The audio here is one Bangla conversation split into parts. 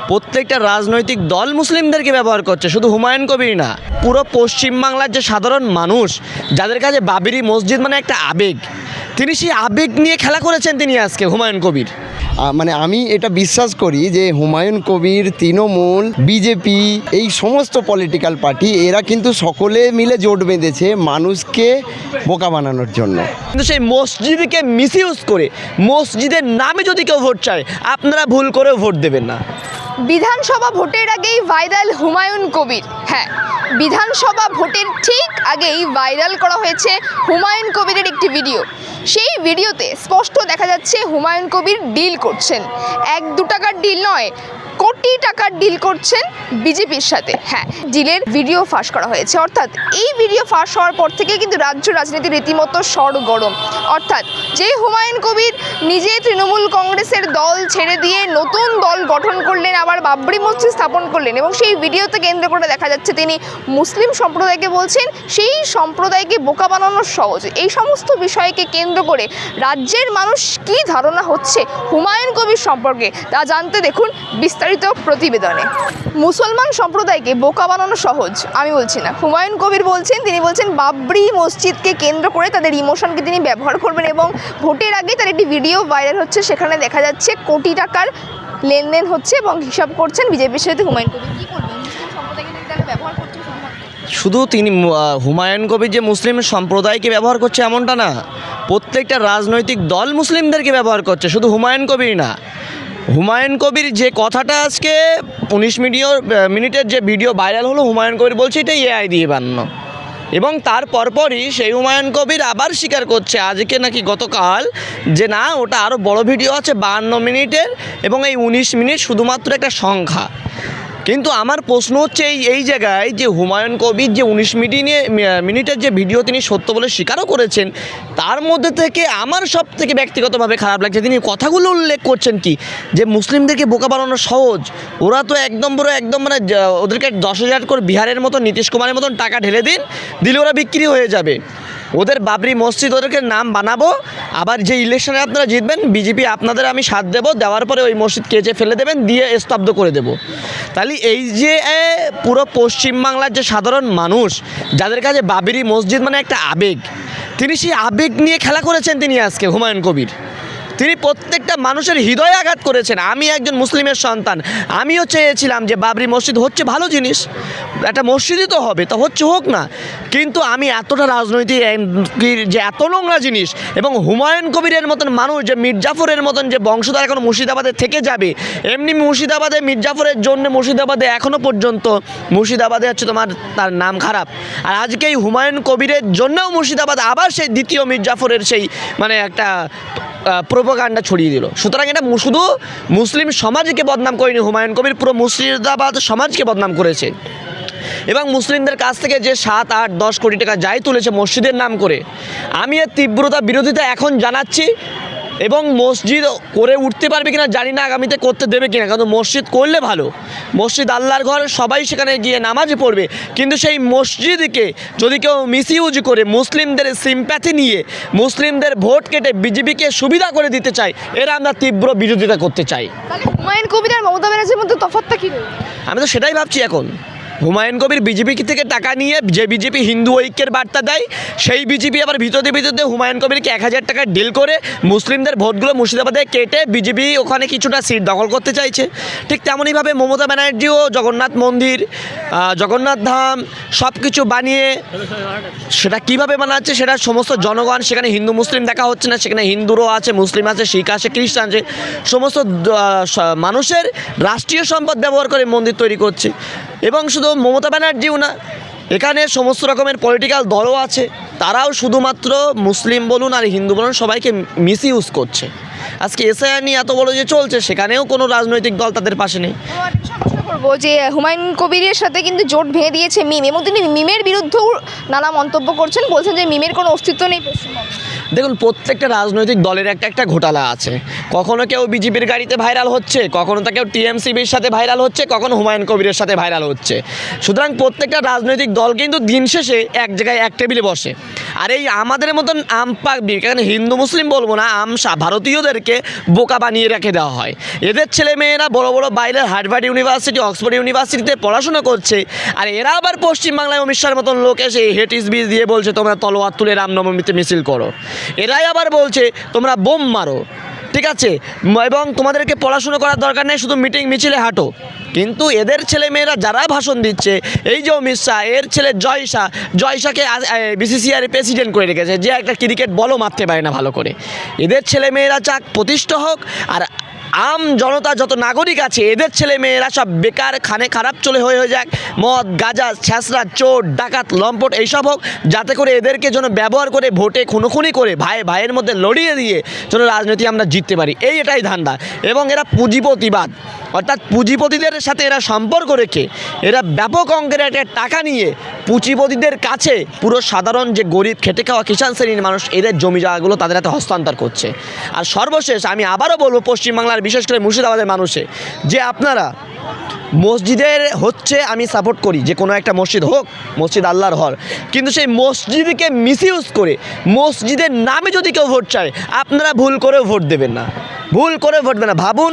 প্রত্যেকটা রাজনৈতিক দল মুসলিমদেরকে ব্যবহার করছে, শুধু হুমায়ুন কবির না, পুরো পশ্চিমবাংলার যে সাধারণ মানুষ যাদের কাছে বাবরি মসজিদ মানে একটা আবেগ, তিনি সেই আবেগ নিয়ে খেলা করেছেন তিনি আজকে হুমায়ুন কবির। মানে আমি এটা বিশ্বাস করি যে হুমায়ুন কবির, তৃণমূল, বিজেপি, এই সমস্ত পলিটিক্যাল পার্টি এরা কিন্তু সকলে মিলে জোট বেঁধেছে মানুষকে বোকা বানানোর জন্য। কিন্তু সেই মসজিদকে মিসইউজ করে মসজিদের নামে যদি কেউ ভোট চায়, আপনারা ভুল করেও ভোট দেবেন না। বিধানসভা ভোটের আগেই ভাইরাল হুমায়ুন কবির। হ্যাঁ, বিধানসভা ভোটের ঠিক আগেই ভাইরাল করা হয়েছে হুমায়ুন কবিরের একটি ভিডিও। সেই ভিডিওতে স্পষ্ট দেখা যাচ্ছে হুমায়ুন কবির ডিল করছেন, 1-2 টাকার ডিল নয়, কোটি টাকার ডিল করছেন বিজেপির সাথে। হ্যাঁ, ডিলের ভিডিও ফাঁস করা হয়েছে। অর্থাৎ এই ভিডিও ফাঁস হওয়ার পর থেকে কিন্তু রাজ্য রাজনীতির রীতিমতো সরগরম। অর্থাৎ যে হুমায়ুন কবির নিজে তৃণমূল কংগ্রেসের দল ছেড়ে দিয়ে নতুন দল গঠন করলেন, আবার বাবরি মসজিদ স্থাপন করলেন, এবং সেই ভিডিওতে কেন্দ্র করে দেখা যাচ্ছে তিনি মুসলিম সম্প্রদায়কে বলছেন সেই সম্প্রদায়কে বোকা বানানো সহজ। এই সমস্ত বিষয়কে কেন্দ্র করে রাজ্যের মানুষ কী ধারণা হচ্ছে হুমায়ুন কবির সম্পর্কে তা জানতে দেখুন বিস্তারিত প্রতিবেদনে। মুসলমান সম্প্রদায়কে বোকা বানানো সহজ আমি বলছি না, হুমায়ুন কবির বলছেন। তিনি বলছেন বাবরি মসজিদকে কেন্দ্র করে তাদের ইমোশনকে তিনি ব্যবহার করবেন, এবং ভোটের আগে তার একটি ভিডিও ভাইরাল হচ্ছে, সেখানে দেখা যাচ্ছে কোটি টাকার লেনদেন হচ্ছে এবং হিসাব করছেন বিজেপির সাথে হুমায়ুন কবির। কী করবেন মুসলিম সম্প্রদায়কে তিনি তাহলে ব্যবহার করছেন? শুধু তিনি হুমায়ুন কবির যে মুসলিম সম্প্রদায়কে ব্যবহার করছে এমনটা না, প্রত্যেকটা রাজনৈতিক দল মুসলিমদেরকে ব্যবহার করছে, শুধু হুমায়ুন কবির না। হুমায়ুন কবির যে কথাটা আজকে 19 মিনিটের যে ভিডিও ভাইরাল হলো, হুমায়ুন কবির বলছে এটা এআই দিয়ে বানানো, এবং তার পরপরই সেই হুমায়ুন কবির আবার স্বীকার করছে আজকে নাকি গতকাল যে না, ওটা আরও বড় ভিডিও আছে 52 মিনিটের, এবং এই 19 মিনিট শুধুমাত্র একটা সংখ্যা। কিন্তু আমার প্রশ্ন হচ্ছে এই জায়গায় যে হুমায়ুন কবির যে 19 মিনিটের যে ভিডিও তিনি সত্য বলে স্বীকারও করেছেন, তার মধ্যে থেকে আমার সব থেকে ব্যক্তিগতভাবে খারাপ লাগছে তিনি কথাগুলো উল্লেখ করছেন কি যে মুসলিমদেরকে বোকা বানানো সহজ, ওরা তো একদম মানে ওদেরকে 10,000 করে বিহারের মতো নীতিশ কুমারের মতন টাকা ঢেলে দিলে ওরা বিক্রি হয়ে যাবে, ওদের বাবরি মসজিদ ওদেরকে নাম বানাবো, আবার যে ইলেকশনে আপনারা জিতবেন বিজেপি আপনাদের আমি সাথ দেবো, দেওয়ার পরে ওই মসজিদ কেচে ফেলে দেবেন, দিয়ে স্তব্ধ করে দেবো। তাহলে এই যে পুরো পশ্চিমবাংলার যে সাধারণ মানুষ যাদের কাছে বাবরি মসজিদ মানে একটা আবেগ, তিনি সেই আবেগ নিয়ে খেলা করেছেন তিনি আজকে হুমায়ুন কবির। তিনি প্রত্যেকটা মানুষের হৃদয়ে আঘাত করেছেন। আমি একজন মুসলিমের সন্তান, আমিও চেয়েছিলাম যে বাবরি মসজিদ হচ্ছে ভালো জিনিস, একটা মসজিদই তো হবে, তা হচ্ছে হোক না, কিন্তু আমি এতটা রাজনৈতিক যে এত নোংরা জিনিস, এবং হুমায়ুন কবিরের মতন মানুষ যে মির্জাফরের মতন যে বংশধর এখন মুর্শিদাবাদে থেকে যাবে, এমনি মুর্শিদাবাদে মির্জাফরের জন্য মুর্শিদাবাদে এখনও পর্যন্ত মুর্শিদাবাদে হচ্ছে তার নাম খারাপ, আর আজকে এই হুমায়ুন কবিরের জন্যও মুর্শিদাবাদ আবার সেই দ্বিতীয় মির্জাফরের সেই মানে একটা প্রোপাগান্ডা ছড়িয়ে দিল। সুতরাং এটা শুধু মুসলিম সমাজকে বদনাম করেনি হুমায়ুন কবির, পুরো মুর্শিদাবাদ সমাজকে বদনাম করেছে, এবং মুসলিমদের কাছ থেকে যে 7-8-10 কোটি টাকা যাই তুলেছে মসজিদের নাম করে, আমি এর তীব্রতা বিরোধিতা এখন জানাচ্ছি, এবং মসজিদ করে উঠতে পারবে কিনা জানি না, আগামীতে করতে দেবে কিনা, কারণ মসজিদ করলে ভালো, মসজিদ আল্লাহর ঘর, সবাই সেখানে গিয়ে নামাজ পড়বে, কিন্তু সেই মসজিদকে যদি কেউ মিসইউজ করে মুসলিমদের সিম্প্যাথি নিয়ে মুসলিমদের ভোট কেটে বিজেপিকে সুবিধা করে দিতে চায়, এরা আমরা তীব্র বিরোধিতা করতে চাই। হুমায়ুন কবির আর মমতা ব্যানার্জির মধ্যে তফাৎটা কি? আমি তো সেটাই ভাবছি এখন। হুমায়ুন কবির বিজেপি থেকে টাকা নিয়ে, যে বিজেপি হিন্দু ঐক্যের বার্তা দেয়, সেই বিজেপি আবার ভিতরে হুমায়ুন কবিরকে 1000 টাকা ডিল করে মুসলিমদের ভোটগুলো মুর্শিদাবাদে কেটে বিজেপি ওখানে কিছুটা সিট দখল করতে চাইছে। ঠিক তেমনইভাবে মমতা ব্যানার্জিও জগন্নাথ মন্দির, জগন্নাথ ধাম সব কিছু বানিয়ে, সেটা কীভাবে বানাচ্ছে সেটা সমস্ত জনগণ, সেখানে হিন্দু মুসলিম দেখা হচ্ছে না, সেখানে হিন্দুরও আছে, মুসলিম আছে, শিখ আছে, খ্রিস্টান আছে, সমস্ত মানুষের রাষ্ট্রীয় সম্পদ ব্যবহার করে মন্দির তৈরি করছে। এবং শুধু মমতা ব্যানার্জিও না, এখানে সমস্ত রকমের পলিটিক্যাল দলও আছে, তারাও শুধুমাত্র মুসলিম বলুন আর হিন্দু বলুন সবাইকে মিসইউজ করছে। আজকে এসআইআর নিয়ে এত বড় যে চলছে, সেখানেও কোনো রাজনৈতিক দল তাদের পাশে নেই। করবো যে হুমায়ুন কবিরের সাথে কিন্তু জোট ভেঙে দিয়েছে মিম, এবং তিনি মিমের বিরুদ্ধেও নানা মন্তব্য করছেন, বলছেন যে মিমের কোনো অস্তিত্ব নেই পশ্চিমবঙ্গে। দেখুন, প্রত্যেকটা রাজনৈতিক দলের একটা ঘোটালা আছে। কখনো কেউ বিজেপির গাড়িতে ভাইরাল হচ্ছে, কখনো তা কেউ টিএমসিবির সাথে ভাইরাল হচ্ছে, কখনো হুমায়ুন কবিরের সাথে ভাইরাল হচ্ছে। সুতরাং প্রত্যেকটা রাজনৈতিক দল কিন্তু দিন শেষে এক জায়গায় এক টেবিলে বসে। আর এই আমাদের মতন আমপাকবির, কারণ হিন্দু মুসলিম বলবো না, ভারতীয়দেরকে বোকা বানিয়ে রেখে দেওয়া হয়। এদের ছেলেমেয়েরা বড় বড় বাইরের হার্ভার্ড ইউনিভার্সিটি, অক্সফোর্ড ইউনিভার্সিটিতে পড়াশোনা করছে, আর এরা আবার পশ্চিমবাংলায় অমিত শাহের মতন লোক এসে হেট স্পিচ দিয়ে বলছে তোমরা তলোয়ার তুলে রামনবমীতে মিছিল করো। এরাই আবার বলছে তোমরা বোম মারো, ঠিক আছে, এবং তোমাদেরকে পড়াশুনো করার দরকার নেই, শুধু মিটিং মিছিলে হাঁটো। কিন্তু এদের ছেলেমেয়েরা যারা ভাষণ দিচ্ছে, এই যে অমিত শাহ, এর ছেলে জয়শাকে বিসিসিআই প্রেসিডেন্ট করে রেখেছে, যে একটা ক্রিকেট বলও মারতে পারে না ভালো করে। এদের ছেলেমেয়েরা চাক প্রতিষ্ঠা হোক, আর আম জনতা যত নাগরিক আছে এদের ছেলেমেয়েরা সব বেকার খানে খারাপ চলে হয়ে যাক, মদ গাঁজা ছ্যাঁচড়া চোর ডাকাত লম্পট এইসব হোক, যাতে করে এদেরকে যেন ব্যবহার করে ভোটে খুনোখুনি করে ভাইয়ের মধ্যে লড়িয়ে দিয়ে যেন রাজনীতি আমরা জিততে পারি, এটাই ধান্দা। এবং এরা পুঁজিপতিবাদ, অর্থাৎ পুঁজিপতিদের সাথে এরা সম্পর্ক রেখে এরা ব্যাপক অঙ্কের একটা টাকা নিয়ে পুঁজিপতিদের কাছে পুরো সাধারণ যে গরিব খেটে খাওয়া কিষাণ শ্রেণীর মানুষ, এদের জমি জায়গাগুলো তাদের হাতে হস্তান্তর করছে। আর সর্বশেষ আমি আবারও বলবো পশ্চিমবাংলার বিশেষ করে মুর্শিদাবাদের মানুষে, যে আপনারা মসজিদের হচ্ছে, আমি সাপোর্ট করি যে কোনো একটা মসজিদ হোক, মসজিদ আল্লাহর ঘর, কিন্তু সেই মসজিদকে মিসইউজ করে মসজিদের নামে যদি কেউ ভোট চায়, আপনারা ভুল করেও ভোট দেবেন না, ভুল করে ভোট দেবেন না। ভাবুন,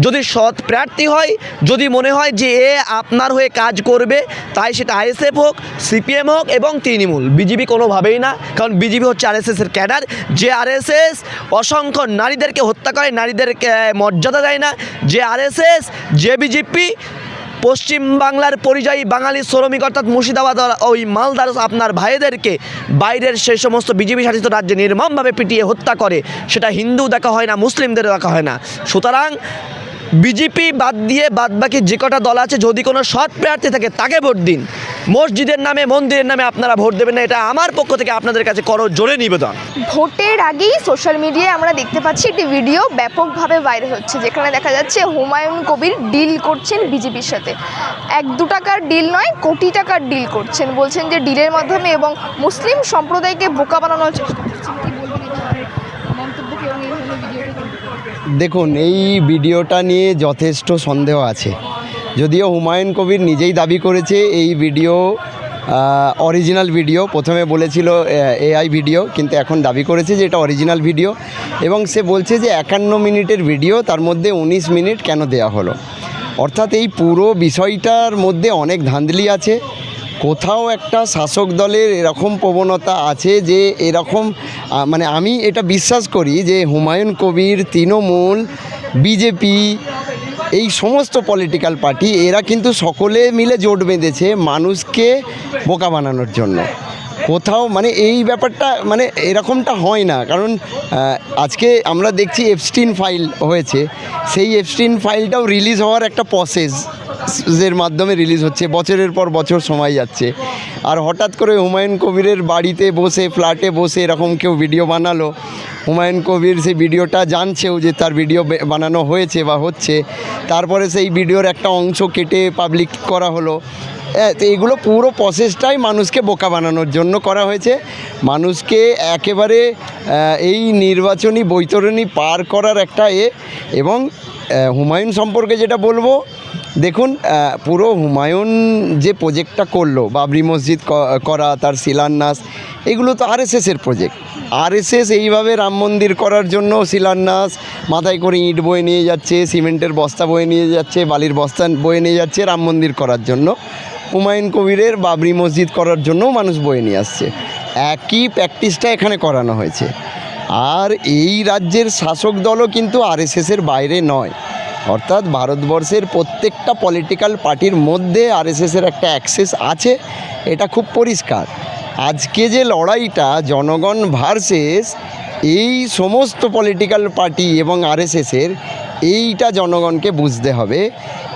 যদি সৎ প্রার্থী হয়, যদি মনে হয় যে এ আপনার হয়ে কাজ করবে, তাই সেটা আইএসএফ হোক, সিপিএম হোক এবং তৃণমূল, বিজেপি কোনোভাবেই না। কারণ বিজেপি হচ্ছে আরএসএসের ক্যাডার, যে আরএসএস অসংখ্য নারীদেরকে হত্যা করে, নারীদেরকে মর্যাদা দেয় না, যে আরএসএস, যে বিজেপি পশ্চিমবাংলার পরিযায়ী বাঙালি শ্রমিক অর্থাৎ মুর্শিদাবাদ ওই মালদার আপনার ভাইদেরকে বাইরের সেই সমস্ত বিজেপি শাসিত রাজ্যে নির্মমভাবে পিটিয়ে হত্যা করে, সেটা হিন্দু দেখা হয় না, মুসলিমদের দেখা হয় না। সুতরাং বিজেপি বাদ দিয়ে বাদবাকি যে কটা দল আছে, যদি কোনো সৎ প্রার্থী থাকে তাকে ভোট দিন, মসজিদের নামে মন্দিরের নামে আপনারা ভোট দেবেন না, এটা আমার পক্ষ থেকে আপনাদের কাছে জোরে নিবেদন। ভোটের আগেই সোশ্যাল মিডিয়ায় আমরা দেখতে পাচ্ছি একটি ভিডিও ব্যাপকভাবে ভাইরাল হচ্ছে, যেখানে দেখা যাচ্ছে হুমায়ুন কবির ডিল করছেন বিজেপির সাথে। 1-2 টাকার ডিল নয়, কোটি টাকার ডিল করছেন, বলছেন যে ডিলের মাধ্যমে এবং মুসলিম সম্প্রদায়কে বোকা বানানোর চেষ্টা করছেন। কি বলবেন এই ধরনের মন্তব্যকে এবং এই ধরনের ভিডিওকে? দেখুন, এই ভিডিওটা নিয়ে যথেষ্ট সন্দেহ আছে। যদিও হুমায়ুন কবির নিজেই দাবি করেছে এই ভিডিও অরিজিনাল ভিডিও, প্রথমে বলেছিল এআই ভিডিও, কিন্তু এখন দাবি করেছে যে এটা অরিজিনাল ভিডিও, এবং সে বলছে যে 51 মিনিটের ভিডিও, তার মধ্যে 19 মিনিট কেন দেয়া হলো। অর্থাৎ এই পুরো বিষয়টার মধ্যে অনেক ধাঁধলি আছে। কোথাও একটা শাসক দলের এরকম প্রবণতা আছে যে এরকম, মানে আমি এটা বিশ্বাস করি যে হুমায়ুন কবির, তৃণমূল, বিজেপি, এই সমস্ত পলিটিক্যাল পার্টি এরা কিন্তু সকলে মিলে জোট বেঁধেছে মানুষকে বোকা বানানোর জন্য। কোথাও মানে এই ব্যাপারটা মানে এরকমটা হয় না। কারণ আজকে আমরা দেখছি এপস্টিন ফাইল হয়েছে, সেই এপস্টিন ফাইলটাও রিলিজ হওয়ার একটা প্রসেসের মাধ্যমে রিলিজ হচ্ছে, বছরের পর বছর সময় যাচ্ছে। আর হঠাৎ করে হুমায়ুন কবিরের বাড়িতে বসে, ফ্ল্যাটে বসে এরকম কেউ ভিডিও বানালো, হুমায়ুন কবির সেই ভিডিওটা জানছেও যে তার ভিডিও বানানো হয়েছে বা হচ্ছে, তারপরে সেই ভিডিওর একটা অংশ কেটে পাবলিক করা হলো। তো এগুলো পুরো প্রসেসটাই মানুষকে বোকা বানানোর জন্য করা হয়েছে, মানুষকে একেবারে এই নির্বাচনী বৈতরণী পার করার একটা এবং হুমায়ুন সম্পর্কে যেটা বলবো, দেখুন পুরো হুমায়ুন যে প্রজেক্টটা করলো, বাবরি মসজিদ করা, তার শিলান্যাস, এগুলো তো আরএসএসের প্রজেক্ট। আরএসএস এইভাবে রাম মন্দির করার জন্য শিলান্যাস, মাথায় করে ইট বয়ে নিয়ে যাচ্ছে, সিমেন্টের বস্তা বয়ে নিয়ে যাচ্ছে, বালির বস্তা বয়ে নিয়ে যাচ্ছে রাম মন্দির করার জন্য। হুমায়ুন কবিরের বাবরি মসজিদ করার জন্যও মানুষ বয়ে নিয়ে আসছে। একই প্র্যাকটিসটা এখানে করানো হয়েছে। আর এই রাজ্যের শাসক দলও কিন্তু আরএসএসের বাইরে নয়, অর্থাৎ ভারতবর্ষের প্রত্যেকটা পলিটিক্যাল পার্টির মধ্যে আরএসএসের একটা অ্যাক্সেস আছে, এটা খুব পরিষ্কার। আজকে যে লড়াইটা জনগণ ভার্সেস এই সমস্ত পলিটিক্যাল পার্টি এবং আরএসএসের, এইটা জনগণকে বুঝতে হবে।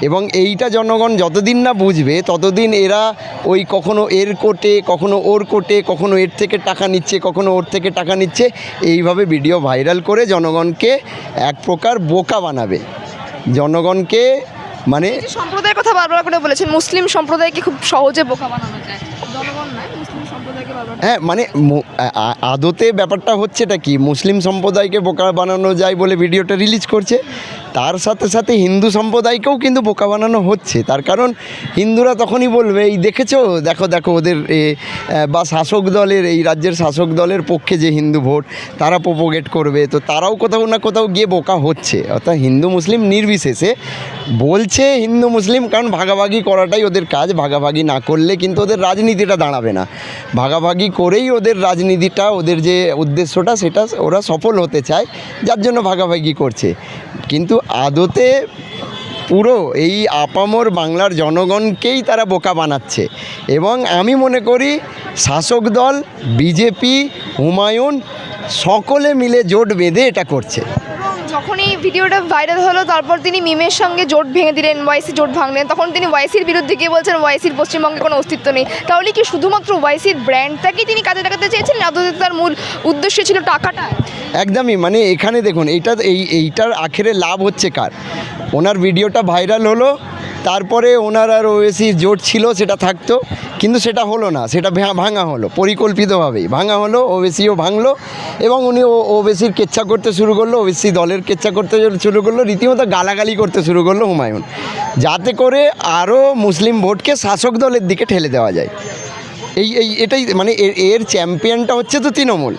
এবং এইটা জনগণ যতদিন না বুঝবে ততদিন এরা ওই কখনো এর কোর্টে, কখনো ওর কোর্টে, কখনো এর থেকে টাকা নিচ্ছে, কখনো ওর থেকে টাকা নিচ্ছে, এইভাবে ভিডিও ভাইরাল করে জনগণকে এক প্রকার বোকা বানাবে। জনগণকে মানে এই যে সম্প্রদায়ের কথা বারবার করে বলেছেন, মুসলিম সম্প্রদায়কে খুব সহজে বোকা বানানো যায়, জনগণ নয়, মুসলিম সম্প্রদায়কে বারবার। হ্যাঁ মানে আদতে ব্যাপারটা হচ্ছেটা কি, মুসলিম সম্প্রদায়কে বোকা বানানো যায় বলে ভিডিওটা রিলিজ করছে, তার সাথে সাথে হিন্দু সম্প্রদায়কেও কিন্তু বোকা বানানো হচ্ছে। তার কারণ হিন্দুরা তখনই বলবে এই দেখেছো, দেখো দেখো ওদের বা শাসক দলের, এই রাজ্যের শাসক দলের পক্ষে যে হিন্দু ভোট তারা প্রোপোগেট করবে, তো তারাও কোথাও না কোথাও গিয়ে বোকা হচ্ছে। অর্থাৎ হিন্দু মুসলিম নির্বিশেষে বলছে হিন্দু মুসলিম, কারণ ভাগাভাগি করাটাই ওদের কাজ, ভাগাভাগি না করলে কিন্তু ওদের রাজনীতিটা দাঁড়াবে না। ভাগাভাগি করেই ওদের রাজনীতিটা, ওদের যে উদ্দেশ্যটা সেটা ওরা সফল হতে চায়, যার জন্য ভাগাভাগি করছে। কিন্তু আদতে পুরো এই আপামর বাংলার জনগণকেই তারা বোকা বানাচ্ছে। এবং আমি মনে করি শাসক দল, বিজেপি, হুমায়ুন সকলে মিলে জোট বেঁধে এটা করছে। এবং যখন এই ভিডিওটা ভাইরাল হলো, তারপর তিনি মিমের সঙ্গে জোট ভেঙে দিলেন, ওয়াইসি জোট ভাঙলেন, তখন তিনি ওয়াইসির বিরুদ্ধে গিয়ে বলছেন ওয়াইসির পশ্চিমবঙ্গে কোনো অস্তিত্ব নেই। তাহলে কি শুধুমাত্র ওয়াইসির ব্র্যান্ডটাকেই তিনি কাজে লাগাতে চেয়েছিলেন, আদতে তার মূল উদ্দেশ্য ছিল টাকাটা? একদমই, মানে এখানে দেখুন এইটার আখেরে লাভ হচ্ছে কার? ওনার ভিডিওটা ভাইরাল হলো, তারপরে ওনার আর ওএসি জোট ছিল সেটা থাকতো, কিন্তু সেটা হলো না, সেটা ভাঙা হলো, পরিকল্পিতভাবেই ভাঙা হলো, ওবেসিও ভাঙলো এবং উনি ওবেসির কেচ্ছা করতে শুরু করলো, ওবেসি দলের কেচ্ছা করতে শুরু করলো, রীতিমতো গালাগালি করতে শুরু করলো হুমায়ুন, যাতে করে আরও মুসলিম ভোটকে শাসক দলের দিকে ঠেলে দেওয়া যায়। এটাই মানে এর চ্যাম্পিয়নটা হচ্ছে তো তৃণমূল।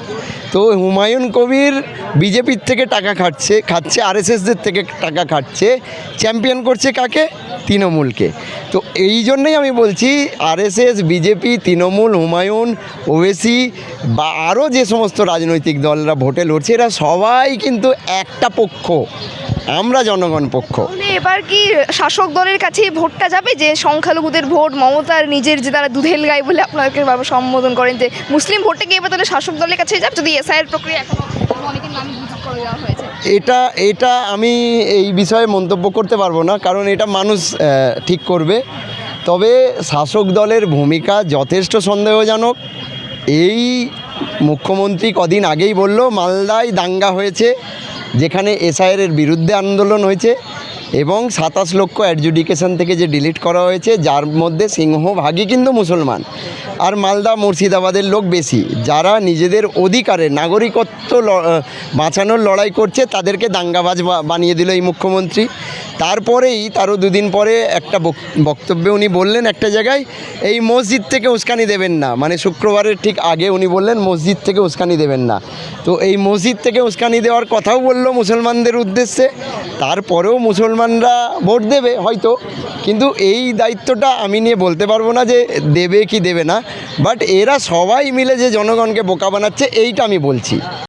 তো হুমায়ুন কবির বিজেপির থেকে টাকা খাচ্ছে আরএসএসদের থেকে টাকা খাচ্ছে, চ্যাম্পিয়ন করছে কাকে? তৃণমূলকে। তো এই জন্যই আমি বলছি আরএসএস, বিজেপি, তৃণমূল, হুমায়ুন, ওবেসি বা আরও যে সমস্ত রাজনৈতিক দলরা ভোটে লড়ছে, এরা সবাই কিন্তু একটা পক্ষ, আমরা জনগণ পক্ষ। তাহলে এবার কি শাসক দলের কাছে ভোটটা যাবে, যে সংখ্যালঘুদের ভোট, মমতার নিজের যে তারা দুধেল গাই বলে আপনাদেরকে বারবার সম্বোধন করেন, যে মুসলিম ভোটটা কি এবার তাহলে শাসক দলের কাছে যাবে, যদি এসআইয়ের প্রক্রিয়া এখনো অনেকের নামে গুজব করে দেওয়া হয়েছে? এটা আমি এই বিষয়ে মন্তব্য করতে পারবো না, কারণ এটা মানুষ ঠিক করবে। তবে শাসক দলের ভূমিকা যথেষ্ট সন্দেহজনক। এই মুখ্যমন্ত্রী কদিন আগেই বলল মালদায় দাঙ্গা হয়েছে, যেখানে এসআইয়ের বিরুদ্ধে আন্দোলন হয়েছে এবং 27 লক্ষ অ্যাডজুডিকেশন থেকে যে ডিলিট করা হয়েছে, যার মধ্যে সিংহভাগই কিন্তু মুসলমান, আর মালদা মুর্শিদাবাদের লোক বেশি, যারা নিজেদের অধিকারে নাগরিকত্ব বাঁচানোর লড়াই করছে, তাদেরকে দাঙ্গাবাজ বানিয়ে দিল এই মুখ্যমন্ত্রী। তারও দুদিন পরে একটা বক্তব্যে উনি বললেন একটা জায়গায়, এই মসজিদ থেকে উস্কানি দেবেন না, মানে শুক্রবারের ঠিক আগে উনি বললেন মসজিদ থেকে উস্কানি দেবেন না। তো এই মসজিদ থেকে উস্কানি দেওয়ার কথাও বলল মুসলমানদের উদ্দেশ্যে। তারপরেও মুসলমানরা ভোট দেবে হয়তো, কিন্তু এই দায়িত্বটা আমি নিয়ে বলতে পারবো না যে দেবে কি দেবে না, বাট এরা সবাই মিলে যে জনগণকে বোকা বানাচ্ছে এইটা আমি বলছি।